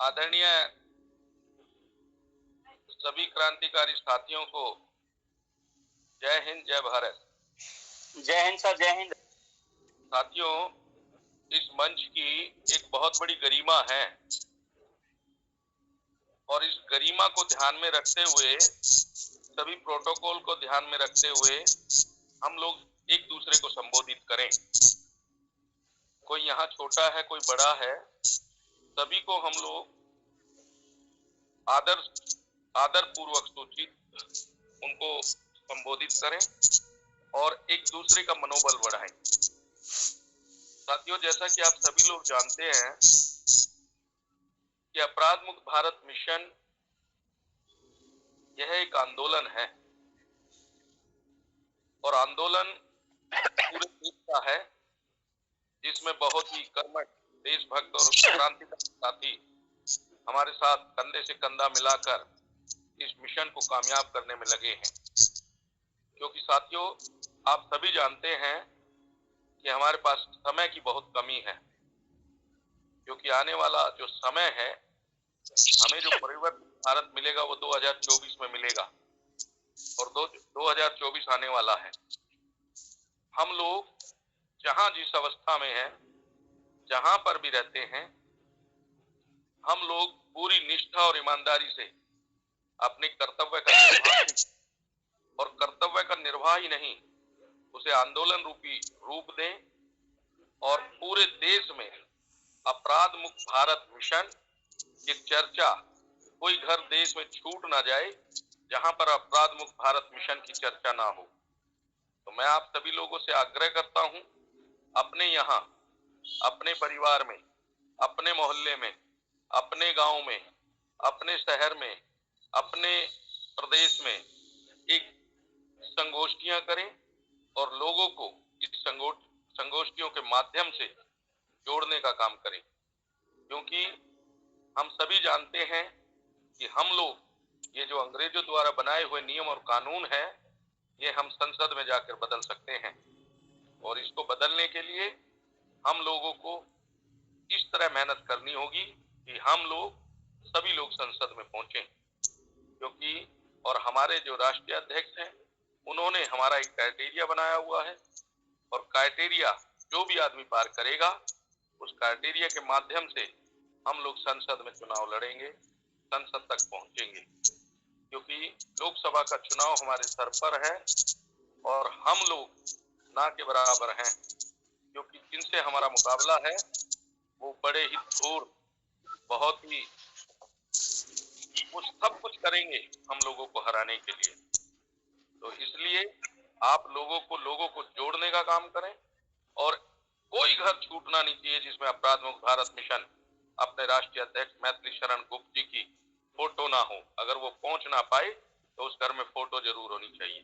आदरणीय सभी क्रांतिकारी साथियों को जय हिंद, जय भारत। जय हिंद सर, जय हिंद। साथियों, इस मंच की एक बहुत बड़ी गरिमा है और इस गरिमा को ध्यान में रखते हुए, सभी प्रोटोकॉल को ध्यान में रखते हुए हम लोग एक दूसरे को संबोधित करें। कोई यहाँ छोटा है, कोई बड़ा है, सभी को हम लोग आदर पूर्वक सूचित उनको संबोधित करें और एक दूसरे का मनोबल बढ़ाएं। साथियों, जैसा कि आप सभी लोग जानते हैं कि अपराध मुक्त भारत मिशन यह एक आंदोलन है और आंदोलन पूरे देश का है, जिसमें बहुत ही कर्मठ देशभक्त और क्रांतिकारी साथी हमारे साथ कंधे से कंधा मिलाकर इस मिशन को कामयाब करने में लगे हैं। क्योंकि साथियों, आप सभी जानते हैं कि हमारे पास समय की बहुत कमी है, क्योंकि आने वाला जो समय है, हमें जो परिवर्तित भारत मिलेगा वो 2024 में मिलेगा और 2024 आने वाला है। हम लोग जहां जिस अवस्था में हैं, जहां पर भी रहते हैं, हम लोग पूरी निष्ठा और ईमानदारी से अपने कर्तव्य का निर्वाह और कर्तव्य का निर्वाह ही नहीं, उसे आंदोलन रूपी रूप दें और पूरे देश में अपराध मुक्त भारत मिशन की चर्चा, कोई घर देश में छूट ना जाए जहां पर अपराध मुक्त भारत मिशन की चर्चा ना हो। तो मैं आप सभी लोगों से आग्रह करता हूं, अपने यहाँ, अपने परिवार में, अपने मोहल्ले में, अपने गांव में, अपने शहर में, अपने प्रदेश में एक संगोष्ठियां करें और लोगों को इस संगोष्ठियों के माध्यम से जोड़ने का काम करें। क्योंकि हम सभी जानते हैं कि हम लोग ये जो अंग्रेजों द्वारा बनाए हुए नियम और कानून है, ये हम संसद में जाकर बदल सकते हैं और इसको बदलने के लिए हम लोगों को इस तरह मेहनत करनी होगी कि हम लोग सभी लोग संसद में पहुंचे। क्योंकि और हमारे जो राष्ट्रीय अध्यक्ष हैं, उन्होंने हमारा एक क्राइटेरिया बनाया हुआ है और क्राइटेरिया जो भी आदमी पार करेगा, उस क्राइटेरिया के माध्यम से हम लोग संसद में चुनाव लड़ेंगे, संसद तक पहुंचेंगे। क्योंकि लोकसभा का चुनाव हमारे सर पर है और हम लोग ना के बराबर हैं, क्योंकि जिनसे हमारा मुकाबला है वो बड़े ही धूर, बहुत ही, वो सब कुछ करेंगे हम लोगों को हराने के लिए। तो इसलिए आप लोगों को जोड़ने का काम करें और कोई घर छूटना नहीं चाहिए जिसमें अपराध मुक्त भारत मिशन अपने राष्ट्रीय अध्यक्ष मैथिली शरण गुप्त जी की फोटो ना हो। अगर वो पहुंच ना पाए तो उस घर में फोटो जरूर होनी चाहिए।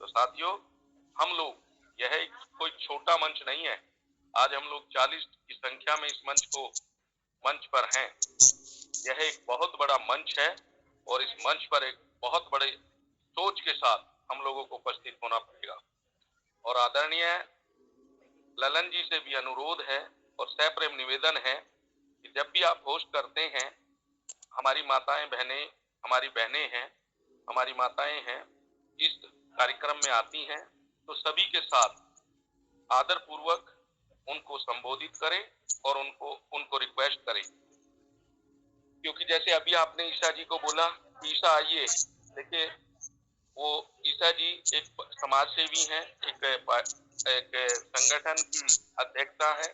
तो साथियों, हम लोग, यह कोई छोटा मंच नहीं है। आज हम लोग 40 की संख्या में इस मंच पर हैं। यह एक बहुत बड़ा मंच है और इस मंच पर एक बहुत बड़े सोच के साथ हम लोगों को उपस्थित होना पड़ेगा। और आदरणीय ललन जी से भी अनुरोध है और सप्रेम निवेदन है कि जब भी आप होस्ट करते हैं, हमारी माताएं बहनें, हमारी बहनें हैं, हमारी माताएं हैं, इस कार्यक्रम में आती हैं, तो सभी के साथ आदर पूर्वक उनको संबोधित करें और उनको रिक्वेस्ट करें। क्योंकि जैसे अभी आपने ईशा जी को बोला, ईशा आइए, देखिए वो ईशा जी एक समाज सेवी हैं, एक संगठन की अध्यक्षता है।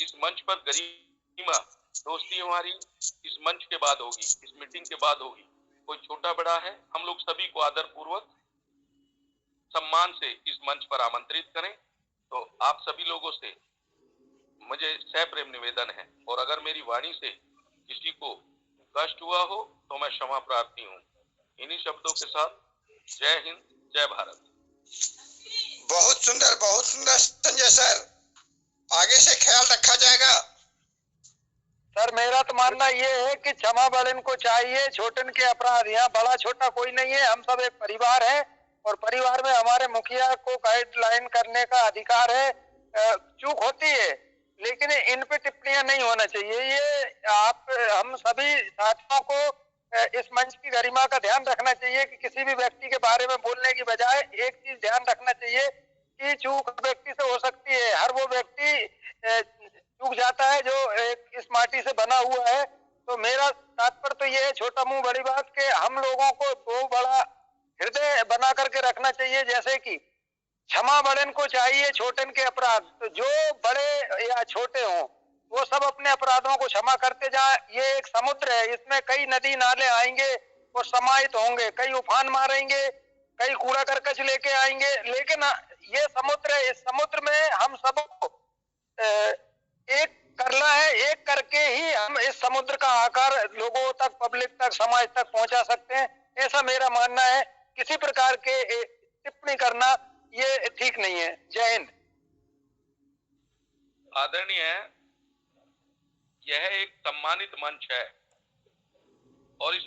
इस मंच पर गरिमा दोस्ती हमारी इस मंच के बाद होगी, इस मीटिंग के बाद होगी। कोई छोटा बड़ा है, हम लोग सभी को आदर पूर्वक सम्मान से इस मंच पर आमंत्रित करें। तो आप सभी लोगों से मुझे सप्रेम निवेदन है और अगर मेरी वाणी से किसी को कष्ट हुआ हो तो मैं क्षमा प्रार्थी हूँ। इन्हीं शब्दों के साथ जय हिंद, जय भारत। बहुत सुंदर संजय सर, आगे से ख्याल रखा जाएगा। सर मेरा तो मानना ये है कि क्षमा बल इनको चाहिए, छोटन के अपराध, यहाँ बड़ा छोटा कोई नहीं है, हम सब एक परिवार है और परिवार में हमारे मुखिया को गाइडलाइन करने का अधिकार है। चूक होती है लेकिन इन पे टिप्पणियां नहीं होना चाहिए। ये आप हम सभी साथियों को इस मंच की गरिमा का ध्यान रखना चाहिए कि किसी भी व्यक्ति के बारे में बोलने की बजाय एक चीज ध्यान रखना चाहिए कि चूक व्यक्ति से हो सकती है। हर वो व्यक्ति चूक जाता है जो इस माटी से बना हुआ है। तो मेरा तात्पर्य तो ये है, छोटा मुंह बड़ी बात, के हम लोगों को दो बड़ा हृदय बना करके रखना चाहिए। जैसे कि क्षमा बड़न को चाहिए छोटन के अपराध। तो जो बड़े या छोटे हों वो सब अपने अपराधों को क्षमा करते जाएं। ये एक समुद्र है, इसमें कई नदी नाले आएंगे और समाहित होंगे, कई उफान मारेंगे, कई कूड़ा करकच लेके आएंगे, लेकिन ये समुद्र है। इस समुद्र में हम सबको एक करना है। एक करके ही हम इस समुद्र का आकार लोगों तक, पब्लिक तक, समाज तक पहुंचा सकते हैं। ऐसा मेरा मानना है। किसी प्रकार के टिप्पणी करना ये ठीक नहीं है। जय हिंद। आदरणीय, यह एक सम्मानित मंच है और इस